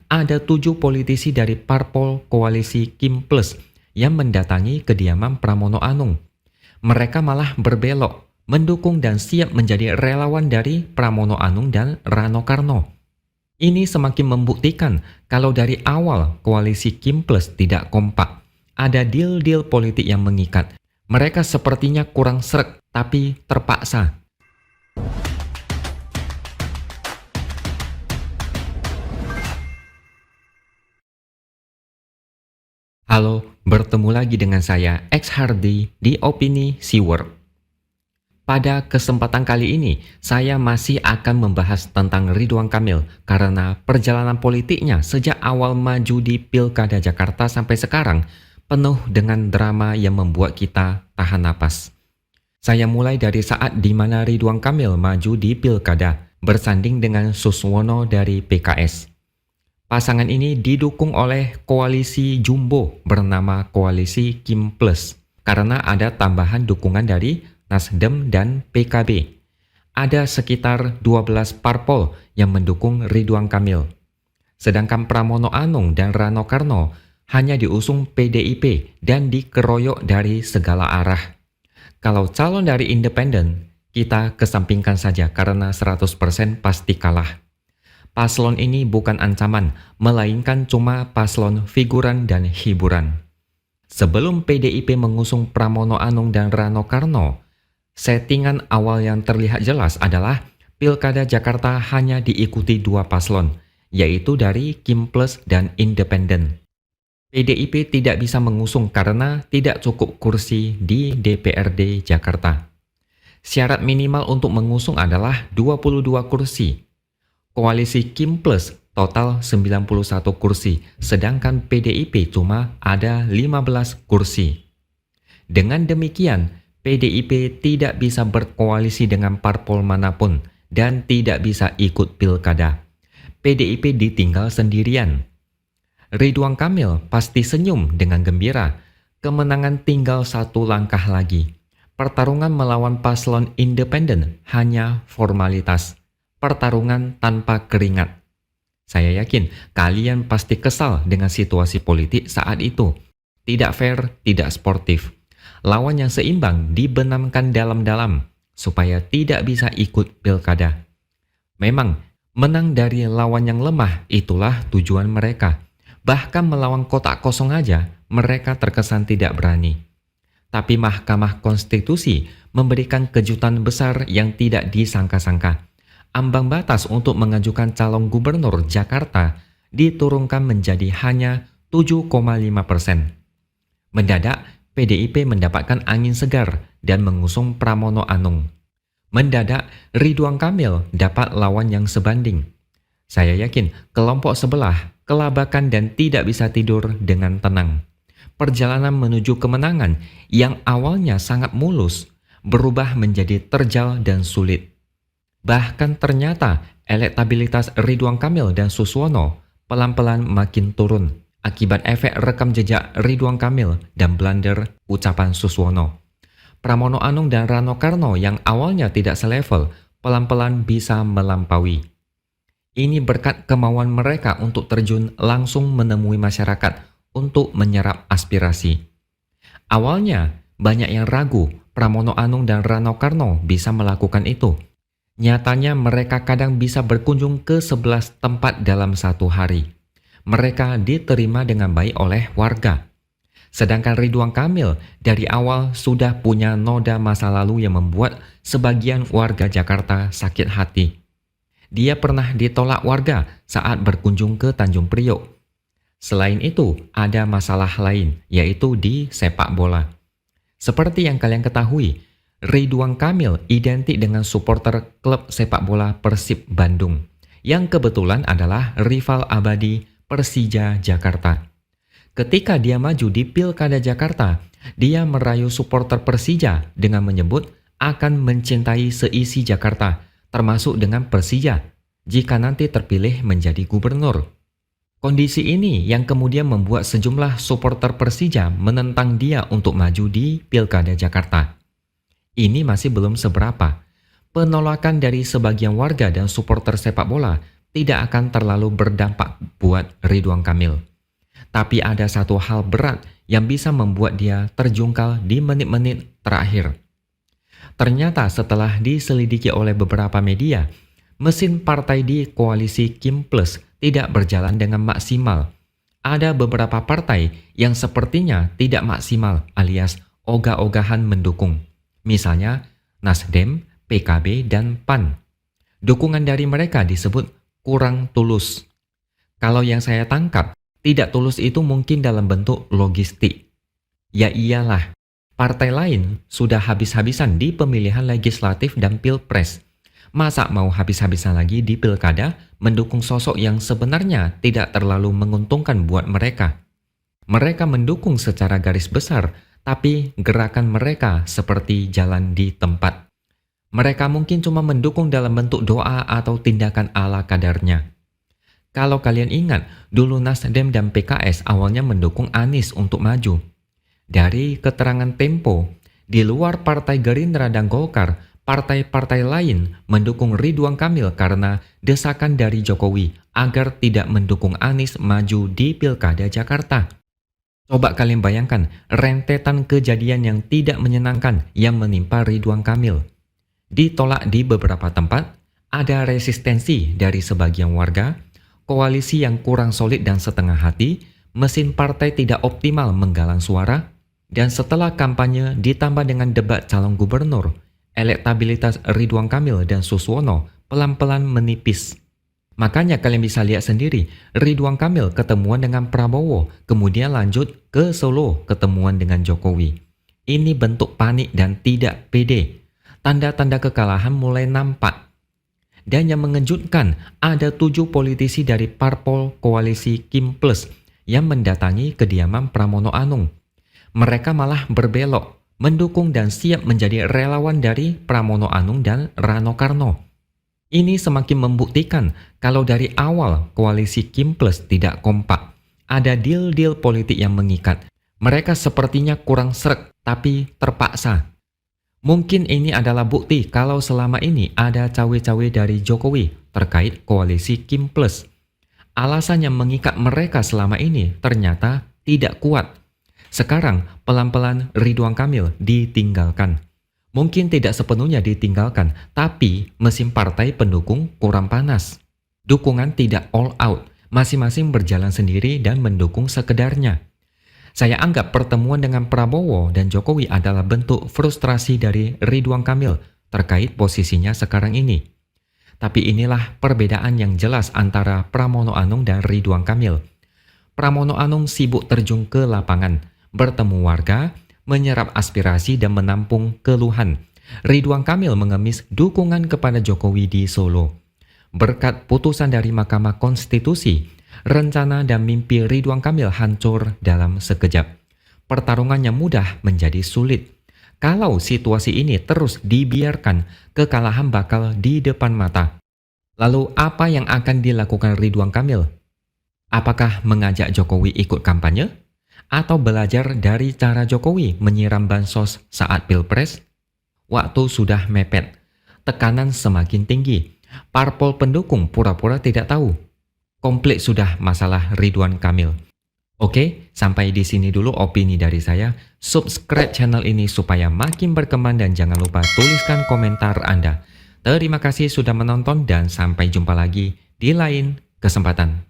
ada 7 politisi dari parpol koalisi Kim Plus yang mendatangi kediaman Pramono Anung. Mereka malah berbelok, mendukung dan siap menjadi relawan dari Pramono Anung dan Rano Karno. Ini semakin membuktikan kalau dari awal koalisi Kim Plus tidak kompak. Ada deal-deal politik yang mengikat. Mereka sepertinya kurang sreg, tapi terpaksa. Halo, bertemu lagi dengan saya, X Hardy, di Opini Seaworld. Pada kesempatan kali ini, saya masih akan membahas tentang Ridwan Kamil karena perjalanan politiknya sejak awal maju di Pilkada Jakarta sampai sekarang penuh dengan drama yang membuat kita tahan napas. Saya mulai dari saat di mana Ridwan Kamil maju di Pilkada bersanding dengan Suswono dari PKS. Pasangan ini didukung oleh koalisi jumbo bernama Koalisi Kim Plus karena ada tambahan dukungan dari Nasdem dan PKB. Ada sekitar 12 parpol yang mendukung Ridwan Kamil. Sedangkan Pramono Anung dan Rano Karno hanya diusung PDIP dan dikeroyok dari segala arah. Kalau calon dari independen, kita kesampingkan saja karena 100% pasti kalah. Paslon ini bukan ancaman, melainkan cuma paslon figuran dan hiburan. Sebelum PDIP mengusung Pramono Anung dan Rano Karno, settingan awal yang terlihat jelas adalah Pilkada Jakarta hanya diikuti 2 paslon, yaitu dari Kim Plus dan Independen. PDIP tidak bisa mengusung karena tidak cukup kursi di DPRD Jakarta. Syarat minimal untuk mengusung adalah 22 kursi. Koalisi Kim Plus total 91 kursi, sedangkan PDIP cuma ada 15 kursi. Dengan demikian, PDIP tidak bisa berkoalisi dengan parpol manapun dan tidak bisa ikut pilkada. PDIP ditinggal sendirian. Ridwan Kamil pasti senyum dengan gembira. Kemenangan tinggal 1 langkah lagi. Pertarungan melawan paslon independen hanya formalitas. Pertarungan tanpa keringat. Saya yakin kalian pasti kesal dengan situasi politik saat itu. Tidak fair, tidak sportif. Lawan yang seimbang dibenamkan dalam-dalam supaya tidak bisa ikut pilkada. Memang, menang dari lawan yang lemah itulah tujuan mereka. Bahkan melawan kotak kosong aja, mereka terkesan tidak berani. Tapi Mahkamah Konstitusi memberikan kejutan besar yang tidak disangka-sangka. Ambang batas untuk mengajukan calon gubernur Jakarta diturunkan menjadi hanya 7,5%. Mendadak, PDIP mendapatkan angin segar dan mengusung Pramono Anung. Mendadak, Ridwan Kamil dapat lawan yang sebanding. Saya yakin kelompok sebelah kelabakan dan tidak bisa tidur dengan tenang. Perjalanan menuju kemenangan yang awalnya sangat mulus berubah menjadi terjal dan sulit. Bahkan ternyata elektabilitas Ridwan Kamil dan Suswono pelan-pelan makin turun akibat efek rekam jejak Ridwan Kamil dan blunder ucapan Suswono. Pramono Anung dan Rano Karno yang awalnya tidak selevel pelan-pelan bisa melampaui. Ini berkat kemauan mereka untuk terjun langsung menemui masyarakat untuk menyerap aspirasi. Awalnya banyak yang ragu Pramono Anung dan Rano Karno bisa melakukan itu. Nyatanya mereka kadang bisa berkunjung ke 11 tempat dalam 1 hari. Mereka diterima dengan baik oleh warga. Sedangkan Ridwan Kamil dari awal sudah punya noda masa lalu yang membuat sebagian warga Jakarta sakit hati. Dia pernah ditolak warga saat berkunjung ke Tanjung Priok. Selain itu, ada masalah lain, yaitu di sepak bola. Seperti yang kalian ketahui, Ridwan Kamil identik dengan supporter klub sepak bola Persib Bandung, yang kebetulan adalah rival abadi Persija Jakarta. Ketika dia maju di Pilkada Jakarta, dia merayu supporter Persija dengan menyebut akan mencintai seisi Jakarta, termasuk dengan Persija, jika nanti terpilih menjadi gubernur. Kondisi ini yang kemudian membuat sejumlah supporter Persija menentang dia untuk maju di Pilkada Jakarta. Ini masih belum seberapa. Penolakan dari sebagian warga dan supporter sepak bola tidak akan terlalu berdampak buat Ridwan Kamil. Tapi ada satu hal berat yang bisa membuat dia terjungkal di menit-menit terakhir. Ternyata setelah diselidiki oleh beberapa media, mesin partai di koalisi Kim Plus tidak berjalan dengan maksimal. Ada beberapa partai yang sepertinya tidak maksimal alias ogah-ogahan mendukung. Misalnya Nasdem, PKB, dan PAN. Dukungan dari mereka disebut kurang tulus. Kalau yang saya tangkap, tidak tulus itu mungkin dalam bentuk logistik. Ya iyalah, partai lain sudah habis-habisan di pemilihan legislatif dan pilpres. Masa mau habis-habisan lagi di pilkada mendukung sosok yang sebenarnya tidak terlalu menguntungkan buat mereka? Mereka mendukung secara garis besar, tapi gerakan mereka seperti jalan di tempat. Mereka mungkin cuma mendukung dalam bentuk doa atau tindakan ala kadarnya. Kalau kalian ingat, dulu Nasdem dan PKS awalnya mendukung Anies untuk maju. Dari keterangan Tempo, di luar Partai Gerindra dan Golkar, partai-partai lain mendukung Ridwan Kamil karena desakan dari Jokowi agar tidak mendukung Anies maju di Pilkada Jakarta. Coba kalian bayangkan rentetan kejadian yang tidak menyenangkan yang menimpa Ridwan Kamil. Ditolak di beberapa tempat, ada resistensi dari sebagian warga, koalisi yang kurang solid dan setengah hati, mesin partai tidak optimal menggalang suara, dan setelah kampanye ditambah dengan debat calon gubernur, elektabilitas Ridwan Kamil dan Suswono pelan-pelan menipis. Makanya kalian bisa lihat sendiri, Ridwan Kamil ketemuan dengan Prabowo, kemudian lanjut ke Solo ketemuan dengan Jokowi. Ini bentuk panik dan tidak pede. Tanda-tanda kekalahan mulai nampak. Dan yang mengejutkan, ada 7 politisi dari parpol koalisi Kim Plus yang mendatangi kediaman Pramono Anung. Mereka malah berbelok, mendukung dan siap menjadi relawan dari Pramono Anung dan Rano Karno. Ini semakin membuktikan kalau dari awal koalisi Kim Plus tidak kompak. Ada deal-deal politik yang mengikat. Mereka sepertinya kurang sreg, tapi terpaksa. Mungkin ini adalah bukti kalau selama ini ada cawe-cawe dari Jokowi terkait koalisi Kim Plus. Alasan yang mengikat mereka selama ini ternyata tidak kuat. Sekarang pelan-pelan Ridwan Kamil ditinggalkan. Mungkin tidak sepenuhnya ditinggalkan, tapi mesin partai pendukung kurang panas. Dukungan tidak all out, masing-masing berjalan sendiri dan mendukung sekedarnya. Saya anggap pertemuan dengan Prabowo dan Jokowi adalah bentuk frustrasi dari Ridwan Kamil terkait posisinya sekarang ini. Tapi inilah perbedaan yang jelas antara Pramono Anung dan Ridwan Kamil. Pramono Anung sibuk terjun ke lapangan, bertemu warga, menyerap aspirasi dan menampung keluhan. Ridwan Kamil mengemis dukungan kepada Jokowi di Solo. Berkat putusan dari Mahkamah Konstitusi, rencana dan mimpi Ridwan Kamil hancur dalam sekejap. Pertarungannya mudah menjadi sulit. Kalau situasi ini terus dibiarkan, kekalahan bakal di depan mata. Lalu apa yang akan dilakukan Ridwan Kamil? Apakah mengajak Jokowi ikut kampanye? Atau belajar dari cara Jokowi menyiram bansos saat pilpres? Waktu sudah mepet. Tekanan semakin tinggi. Parpol pendukung pura-pura tidak tahu. Komplit sudah masalah Ridwan Kamil. Oke, sampai di sini dulu opini dari saya. Subscribe channel ini supaya makin berkembang dan jangan lupa tuliskan komentar Anda. Terima kasih sudah menonton dan sampai jumpa lagi di lain kesempatan.